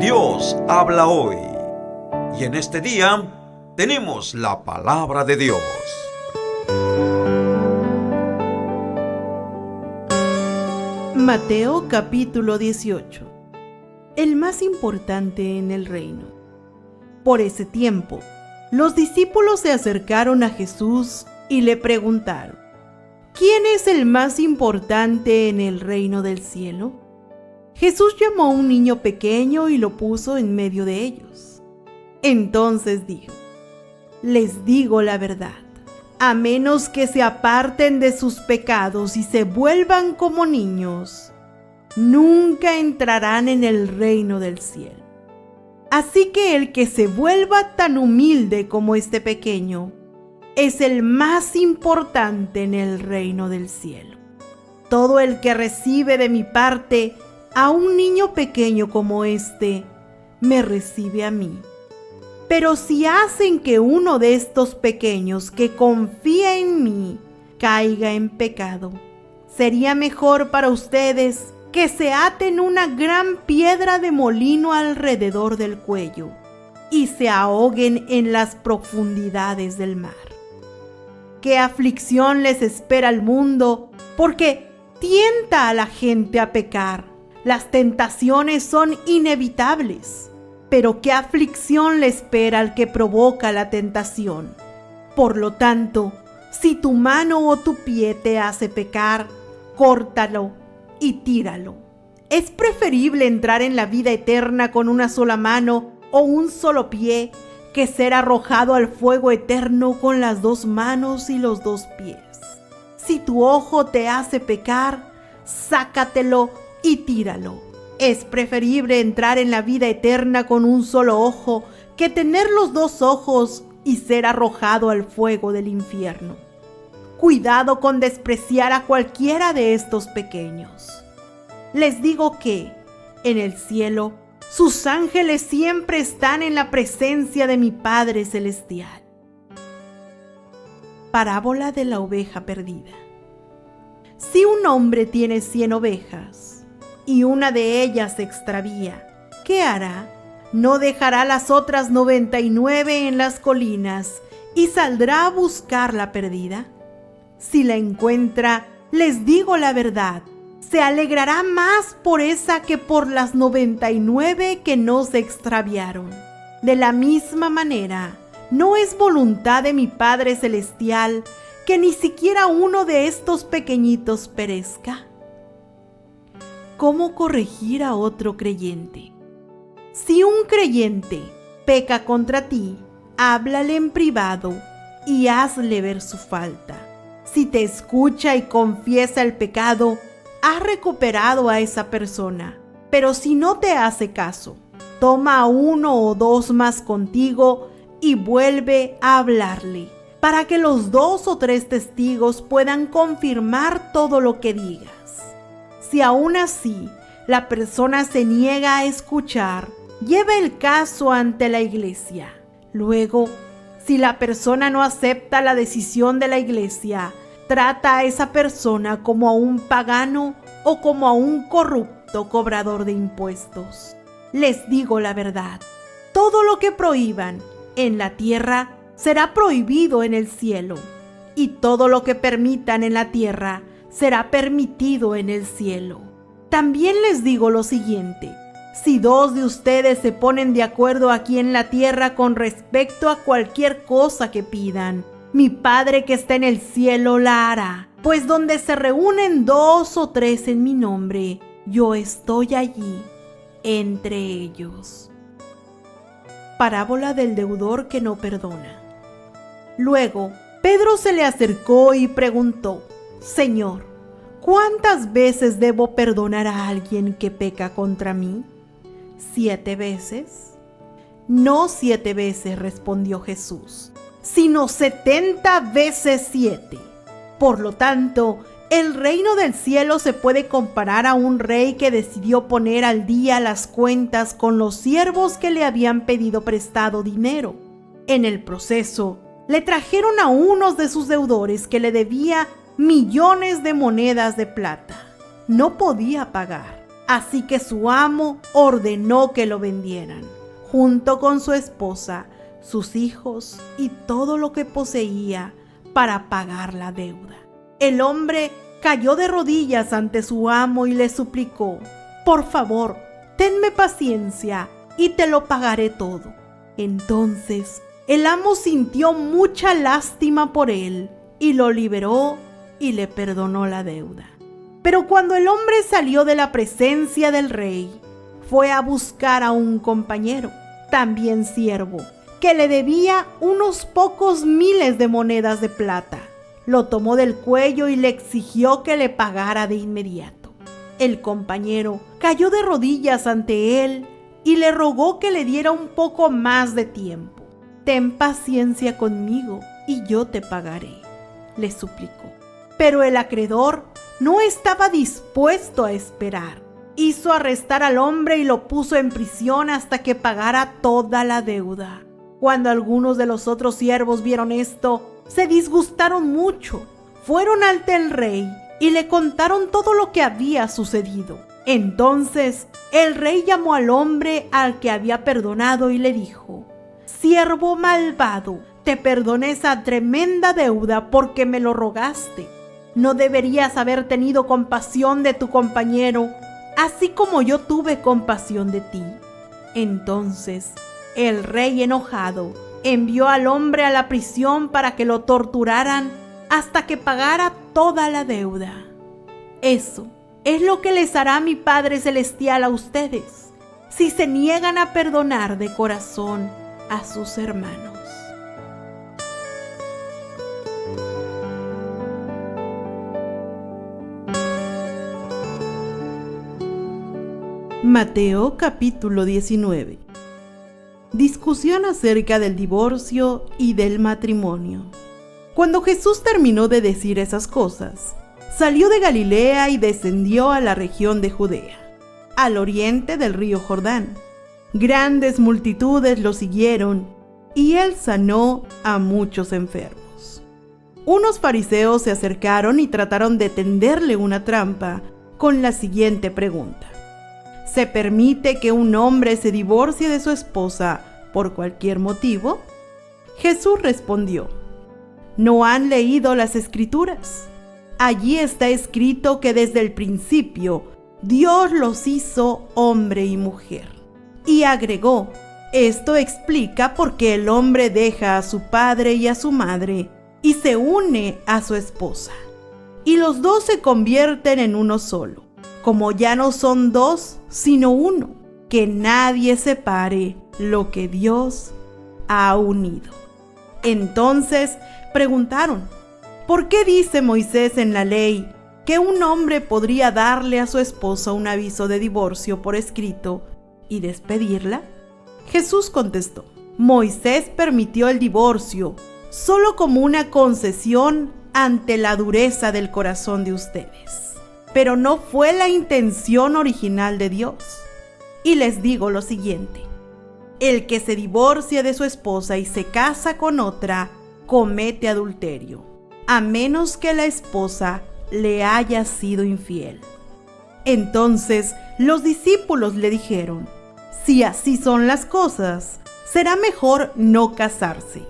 Dios habla hoy. Y en este día tenemos la palabra de Dios. Mateo capítulo 18. El más importante en el reino. Por ese tiempo, los discípulos se acercaron a Jesús y le preguntaron: ¿quién es el más importante en el reino del cielo? Jesús llamó a un niño pequeño y lo puso en medio de ellos. Entonces dijo: les digo la verdad, a menos que se aparten de sus pecados y se vuelvan como niños, nunca entrarán en el reino del cielo. Así que el que se vuelva tan humilde como este pequeño es el más importante en el reino del cielo. Todo el que recibe de mi parte a un niño pequeño como este, me recibe a mí. Pero si hacen que uno de estos pequeños que confía en mí caiga en pecado, sería mejor para ustedes que se aten una gran piedra de molino alrededor del cuello y se ahoguen en las profundidades del mar. ¿Qué aflicción les espera al mundo? Porque tienta a la gente a pecar. Las tentaciones son inevitables, pero qué aflicción le espera al que provoca la tentación. Por lo tanto, si tu mano o tu pie te hace pecar, córtalo y tíralo. Es preferible entrar en la vida eterna con una sola mano o un solo pie que ser arrojado al fuego eterno con las dos manos y los dos pies. Si tu ojo te hace pecar, sácatelo y tíralo. Es preferible entrar en la vida eterna con un solo ojo que tener los dos ojos y ser arrojado al fuego del infierno. Cuidado con despreciar a cualquiera de estos pequeños. Les digo que, en el cielo, sus ángeles siempre están en la presencia de mi Padre Celestial. Parábola de la oveja perdida. Si un hombre tiene 100 ovejas y una de ellas se extravía, ¿qué hará? ¿No dejará las otras 99 en las colinas y saldrá a buscar la perdida? Si la encuentra, les digo la verdad, se alegrará más por esa que por las 99 que no se extraviaron. De la misma manera, no es voluntad de mi Padre Celestial que ni siquiera uno de estos pequeñitos perezca. ¿Cómo corregir a otro creyente? Si un creyente peca contra ti, háblale en privado y hazle ver su falta. Si te escucha y confiesa el pecado, has recuperado a esa persona. Pero si no te hace caso, toma a 1 o 2 más contigo y vuelve a hablarle, para que los 2 o 3 testigos puedan confirmar todo lo que digas. Si aún así la persona se niega a escuchar, lleva el caso ante la iglesia. Luego, si la persona no acepta la decisión de la iglesia, trata a esa persona como a un pagano o como a un corrupto cobrador de impuestos. Les digo la verdad, todo lo que prohíban en la tierra será prohibido en el cielo, y todo lo que permitan en la tierra será permitido en el cielo. También les digo lo siguiente: si 2 de ustedes se ponen de acuerdo aquí en la tierra con respecto a cualquier cosa que pidan, mi Padre que está en el cielo la hará. Pues donde se reúnen 2 o 3 en mi nombre, yo estoy allí entre ellos. Parábola del deudor que no perdona. Luego, Pedro se le acercó y preguntó: Señor, ¿cuántas veces debo perdonar a alguien que peca contra mí? ¿7 veces? No 7 veces, respondió Jesús, sino 70 veces 7. Por lo tanto, el reino del cielo se puede comparar a un rey que decidió poner al día las cuentas con los siervos que le habían pedido prestado dinero. En el proceso, le trajeron a unos de sus deudores que le debía millones de monedas de plata. No podía pagar. Así que su amo ordenó que lo vendieran, junto con su esposa, sus hijos y todo lo que poseía, para pagar la deuda. El hombre cayó de rodillas ante su amo y le suplicó: «Por favor, tenme paciencia y te lo pagaré todo». Entonces el amo sintió mucha lástima por él y lo liberó y le perdonó la deuda. Pero cuando el hombre salió de la presencia del rey, fue a buscar a un compañero, también siervo, que le debía unos pocos miles de monedas de plata. Lo tomó del cuello y le exigió que le pagara de inmediato. El compañero cayó de rodillas ante él y le rogó que le diera un poco más de tiempo. «Ten paciencia conmigo y yo te pagaré», le suplicó. Pero el acreedor no estaba dispuesto a esperar. Hizo arrestar al hombre y lo puso en prisión hasta que pagara toda la deuda. Cuando algunos de los otros siervos vieron esto, se disgustaron mucho. Fueron ante el rey y le contaron todo lo que había sucedido. Entonces el rey llamó al hombre al que había perdonado y le dijo: «Siervo malvado, te perdoné esa tremenda deuda porque me lo rogaste. ¿No deberías haber tenido compasión de tu compañero, así como yo tuve compasión de ti?» Entonces el rey, enojado, envió al hombre a la prisión para que lo torturaran hasta que pagara toda la deuda. Eso es lo que les hará mi Padre Celestial a ustedes, si se niegan a perdonar de corazón a sus hermanos. Mateo capítulo 19. Discusión acerca del divorcio y del matrimonio. Cuando Jesús terminó de decir esas cosas, salió de Galilea y descendió a la región de Judea, al oriente del río Jordán. Grandes multitudes lo siguieron y él sanó a muchos enfermos. Unos fariseos se acercaron y trataron de tenderle una trampa con la siguiente pregunta: ¿se permite que un hombre se divorcie de su esposa por cualquier motivo? Jesús respondió: ¿no han leído las Escrituras? Allí está escrito que desde el principio Dios los hizo hombre y mujer. Y agregó: esto explica por qué el hombre deja a su padre y a su madre y se une a su esposa, y los dos se convierten en uno solo. Como ya no son dos, sino uno, que nadie separe lo que Dios ha unido. Entonces preguntaron: ¿por qué dice Moisés en la ley que un hombre podría darle a su esposa un aviso de divorcio por escrito y despedirla? Jesús contestó: Moisés permitió el divorcio solo como una concesión ante la dureza del corazón de ustedes. Pero no fue la intención original de Dios. Y les digo lo siguiente: el que se divorcia de su esposa y se casa con otra, comete adulterio, a menos que la esposa le haya sido infiel. Entonces los discípulos le dijeron: si así son las cosas, será mejor no casarse.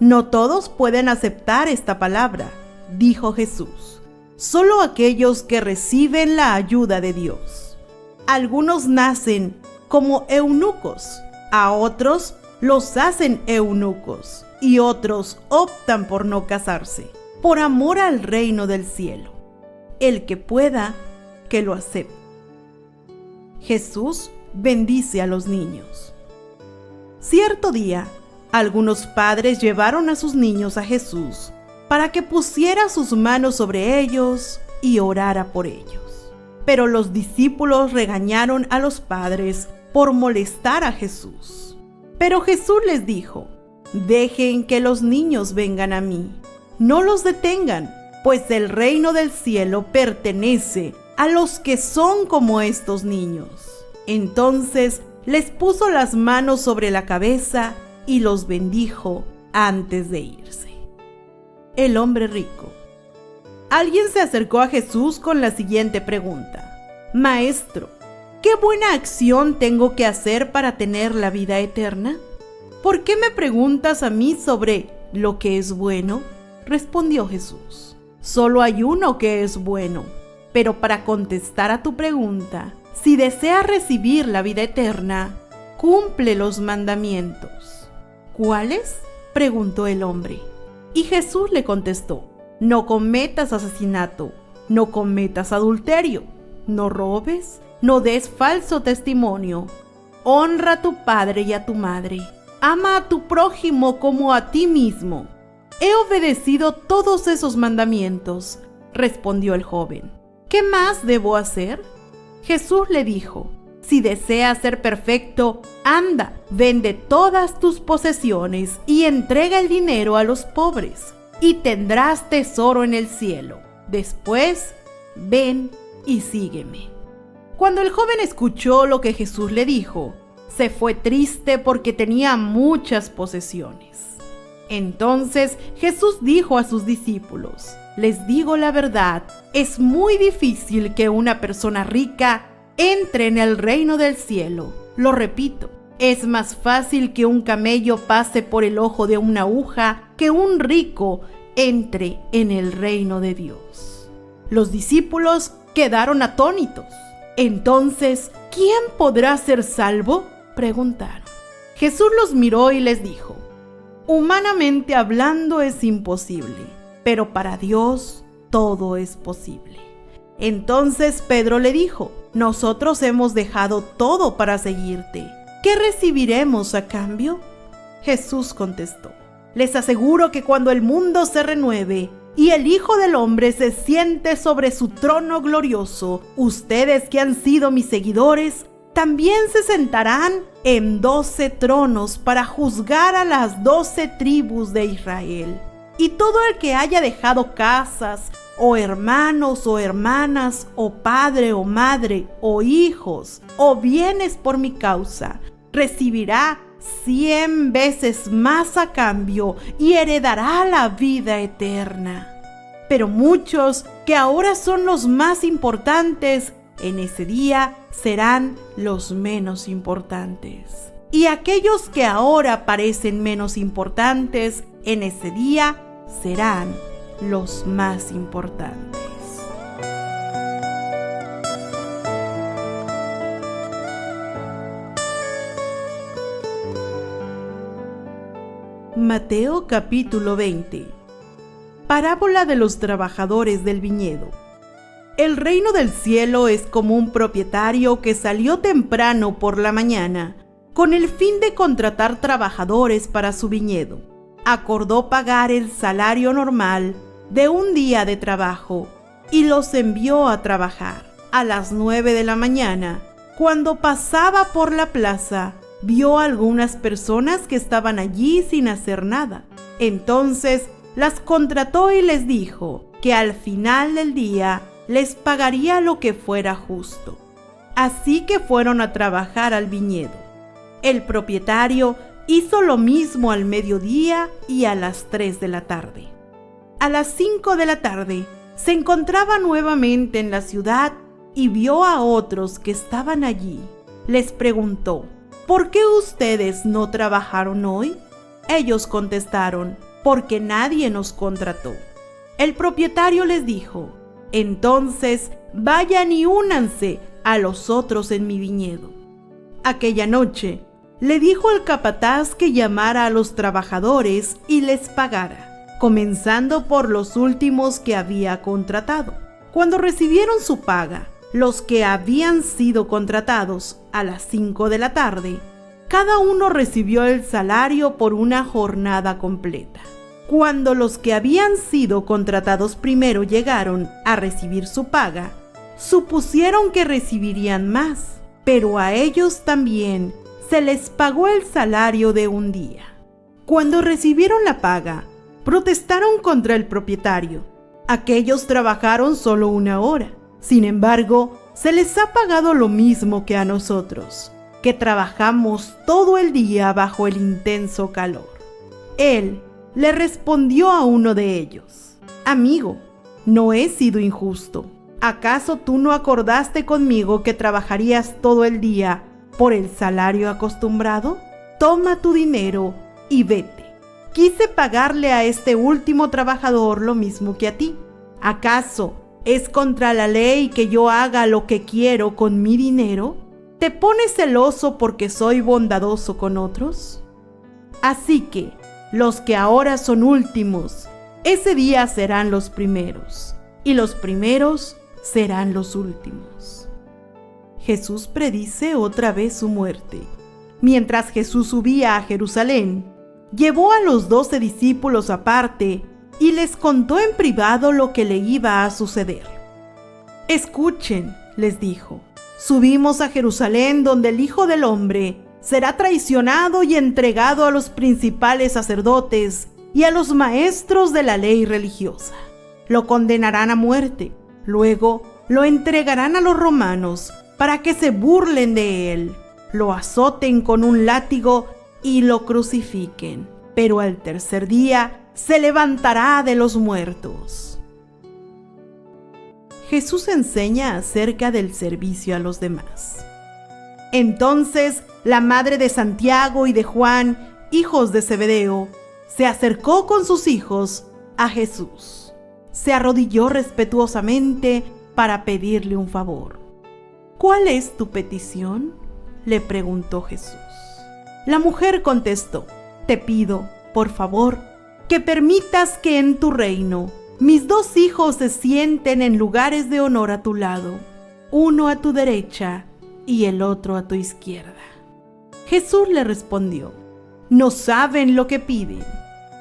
No todos pueden aceptar esta palabra, dijo Jesús. Solo aquellos que reciben la ayuda de Dios. Algunos nacen como eunucos, a otros los hacen eunucos y otros optan por no casarse, por amor al reino del cielo. El que pueda, que lo acepte. Jesús bendice a los niños. Cierto día, algunos padres llevaron a sus niños a Jesús para que pusiera sus manos sobre ellos y orara por ellos. Pero los discípulos regañaron a los padres por molestar a Jesús. Pero Jesús les dijo: dejen que los niños vengan a mí, no los detengan, pues el reino del cielo pertenece a los que son como estos niños. Entonces les puso las manos sobre la cabeza y los bendijo antes de irse. El hombre rico. Alguien se acercó a Jesús con la siguiente pregunta: Maestro, ¿qué buena acción tengo que hacer para tener la vida eterna? ¿Por qué me preguntas a mí sobre lo que es bueno? Respondió Jesús. Solo hay uno que es bueno, pero para contestar a tu pregunta, si deseas recibir la vida eterna, cumple los mandamientos. ¿Cuáles?, preguntó el hombre. Y Jesús le contestó: no cometas asesinato, no cometas adulterio, no robes, no des falso testimonio, honra a tu padre y a tu madre, ama a tu prójimo como a ti mismo. He obedecido todos esos mandamientos, respondió el joven. ¿Qué más debo hacer? Jesús le dijo: si deseas ser perfecto, anda, vende todas tus posesiones y entrega el dinero a los pobres, y tendrás tesoro en el cielo. Después, ven y sígueme. Cuando el joven escuchó lo que Jesús le dijo, se fue triste porque tenía muchas posesiones. Entonces Jesús dijo a sus discípulos: les digo la verdad, es muy difícil que una persona rica entre en el reino del cielo. Lo repito, es más fácil que un camello pase por el ojo de una aguja que un rico entre en el reino de Dios. Los discípulos quedaron atónitos. Entonces, ¿quién podrá ser salvo?, preguntaron. Jesús los miró y les dijo: humanamente hablando es imposible, pero para Dios todo es posible. Entonces Pedro le dijo: nosotros hemos dejado todo para seguirte. ¿Qué recibiremos a cambio? Jesús contestó: les aseguro que cuando el mundo se renueve y el Hijo del Hombre se siente sobre su trono glorioso, ustedes que han sido mis seguidores, también se sentarán en 12 tronos para juzgar a las 12 tribus de Israel. Y todo el que haya dejado casas, o hermanos o hermanas, o padre o madre, o hijos, o bienes por mi causa, recibirá 100 veces más a cambio y heredará la vida eterna. Pero muchos que ahora son los más importantes, en ese día serán los menos importantes. Y aquellos que ahora parecen menos importantes, en ese día serán los más importantes. Mateo capítulo 20. Parábola de los trabajadores del viñedo. El reino del cielo es como un propietario que salió temprano por la mañana con el fin de contratar trabajadores para su viñedo. Acordó pagar el salario normal de un día de trabajo y los envió a trabajar. A las 9 de la mañana, cuando pasaba por la plaza, vio a algunas personas que estaban allí sin hacer nada. Entonces las contrató y les dijo que al final del día les pagaría lo que fuera justo. Así que fueron a trabajar al viñedo. El propietario hizo lo mismo al mediodía y a las 3 de la tarde. A las 5 de la tarde se encontraba nuevamente en la ciudad y vio a otros que estaban allí. Les preguntó: ¿por qué ustedes no trabajaron hoy? Ellos contestaron: porque nadie nos contrató. El propietario les dijo: entonces vayan y únanse a los otros en mi viñedo. Aquella noche le dijo al capataz que llamara a los trabajadores y les pagara, comenzando por los últimos que había contratado. Cuando recibieron su paga, los que habían sido contratados a las 5 de la tarde, cada uno recibió el salario por una jornada completa. Cuando los que habían sido contratados primero llegaron a recibir su paga, supusieron que recibirían más, pero a ellos también se les pagó el salario de un día. Cuando recibieron la paga, protestaron contra el propietario. Aquellos trabajaron solo 1 hora. Sin embargo, se les ha pagado lo mismo que a nosotros, que trabajamos todo el día bajo el intenso calor. Él le respondió a uno de ellos: amigo, no he sido injusto. ¿acaso tú no acordaste conmigo que trabajarías todo el día por el salario acostumbrado? Toma tu dinero y vete. Quise pagarle a este último trabajador lo mismo que a ti. ¿Acaso es contra la ley que yo haga lo que quiero con mi dinero? ¿Te pones celoso porque soy bondadoso con otros? Así que los que ahora son últimos, ese día serán los primeros, y los primeros serán los últimos. Jesús predice otra vez su muerte. Mientras Jesús subía a Jerusalén, llevó a los 12 discípulos aparte y les contó en privado lo que le iba a suceder. Escuchen, les dijo, subimos a Jerusalén donde el Hijo del Hombre será traicionado y entregado a los principales sacerdotes y a los maestros de la ley religiosa. Lo condenarán a muerte, luego lo entregarán a los romanos para que se burlen de él, lo azoten con un látigo y lo crucifiquen, pero al tercer día se levantará de los muertos. Jesús enseña acerca del servicio a los demás. Entonces la madre de Santiago y de Juan, hijos de Zebedeo, se acercó con sus hijos a Jesús. Se arrodilló respetuosamente para pedirle un favor. ¿Cuál es tu petición?, le preguntó Jesús. La mujer contestó: te pido, por favor, que permitas que en tu reino mis 2 hijos se sienten en lugares de honor a tu lado, uno a tu derecha y el otro a tu izquierda. Jesús le respondió: no saben lo que piden.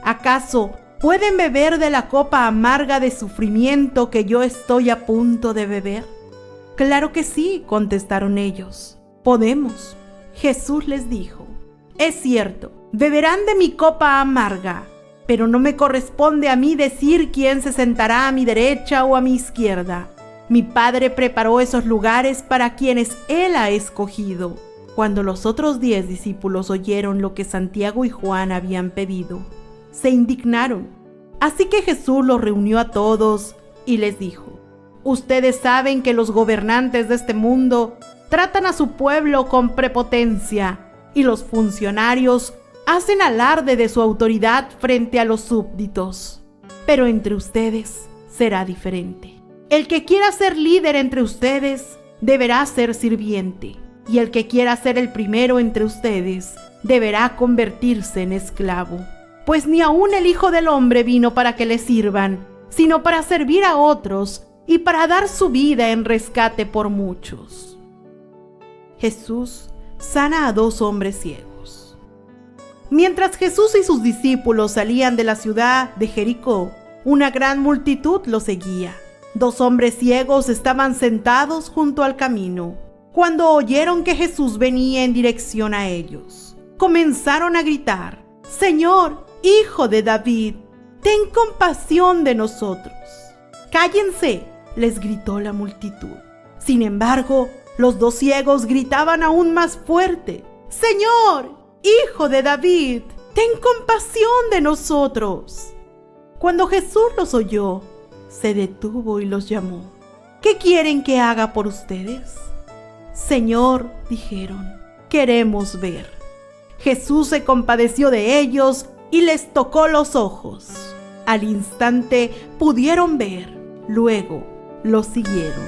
¿Acaso pueden beber de la copa amarga de sufrimiento que yo estoy a punto de beber? Claro que sí, contestaron ellos. Podemos. Jesús les dijo: es cierto, beberán de mi copa amarga, pero no me corresponde a mí decir quién se sentará a mi derecha o a mi izquierda. Mi Padre preparó esos lugares para quienes Él ha escogido. Cuando los otros 10 discípulos oyeron lo que Santiago y Juan habían pedido, se indignaron. Así que Jesús los reunió a todos y les dijo: ustedes saben que los gobernantes de este mundo tratan a su pueblo con prepotencia y los funcionarios hacen alarde de su autoridad frente a los súbditos. Pero entre ustedes será diferente. El que quiera ser líder entre ustedes deberá ser sirviente, y el que quiera ser el primero entre ustedes deberá convertirse en esclavo. Pues ni aun el Hijo del Hombre vino para que le sirvan, sino para servir a otros y para dar su vida en rescate por muchos. Jesús sana a 2 hombres ciegos. Mientras Jesús y sus discípulos salían de la ciudad de Jericó, una gran multitud los seguía. 2 hombres ciegos estaban sentados junto al camino. Cuando oyeron que Jesús venía en dirección a ellos, comenzaron a gritar: Señor, Hijo de David, ten compasión de nosotros. Cállense, les gritó la multitud. Sin embargo, los 2 ciegos gritaban aún más fuerte: Señor, Hijo de David, ten compasión de nosotros. Cuando Jesús los oyó, se detuvo y los llamó. ¿Qué quieren que haga por ustedes? Señor, dijeron, queremos ver. Jesús se compadeció de ellos y les tocó los ojos. Al instante pudieron ver, luego los siguieron.